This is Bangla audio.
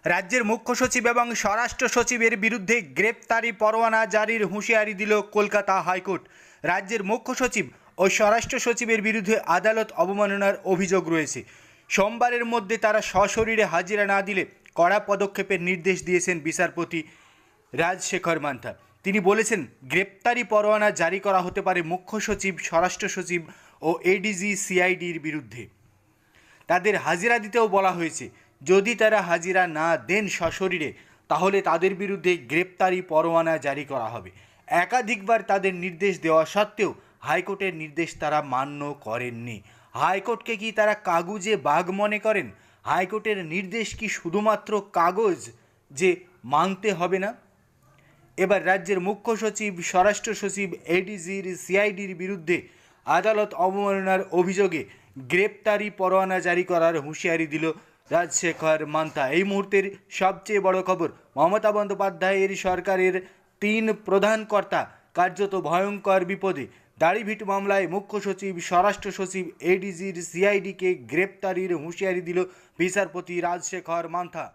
রাজ্যের মুখ্য সচিব এবং স্বরাষ্ট্র সচিবের বিরুদ্ধে গ্রেপ্তারি পরোয়ানা জারির হুঁশিয়ারি দিল কলকাতা হাইকোর্ট। রাজ্যের মুখ্য সচিব ও স্বরাষ্ট্র সচিবের বিরুদ্ধে আদালত অবমাননার অভিযোগ রয়েছে। সোমবারের মধ্যে তারা সশরীরে হাজিরা না দিলে কড়া পদক্ষেপের নির্দেশ দিয়েছেন বিচারপতি রাজশেখর মান্থা। তিনি বলেছেন, গ্রেপ্তারি পরোয়ানা জারি করা হতে পারে মুখ্য সচিব, স্বরাষ্ট্র সচিব ও এডিজি সিআইডির বিরুদ্ধে। তাদের হাজিরা দিতেও বলা হয়েছে। যদি তারা হাজিরা না দেন সশরীরে, তাহলে তাদের বিরুদ্ধে গ্রেপ্তারি পরোয়ানা জারি করা হবে। একাধিকবার তাদের নির্দেশ দেওয়া সত্ত্বেও হাইকোর্টের নির্দেশ তারা মান্য করেননি। হাইকোর্টকে কি তারা কাগুজে বাঘ মনে করেন? হাইকোর্টের নির্দেশ কি শুধুমাত্র কাগজ যে মানতে হবে না? এবার রাজ্যের মুখ্য সচিব, স্বরাষ্ট্র সচিব, এডিজির সিআইডির বিরুদ্ধে আদালত অবমাননার অভিযোগে গ্রেপ্তারি পরোয়ানা জারি করার হুঁশিয়ারি দিল রাজশেখর মান্থা। এই মুহূর্তের সবচেয়ে বড় খবর, মমতা বন্দ্যোপাধ্যায়ের সরকারের 3 প্রধান কর্তা কার্যত ভয়ঙ্কর বিপদে। দাড়িভিট মামলায় মুখ্য সচিব, স্বরাষ্ট্র সচিব, এডিজির সিআইডিকে গ্রেপ্তারির হুঁশিয়ারি দিল বিচারপতি রাজশেখর মান্থা।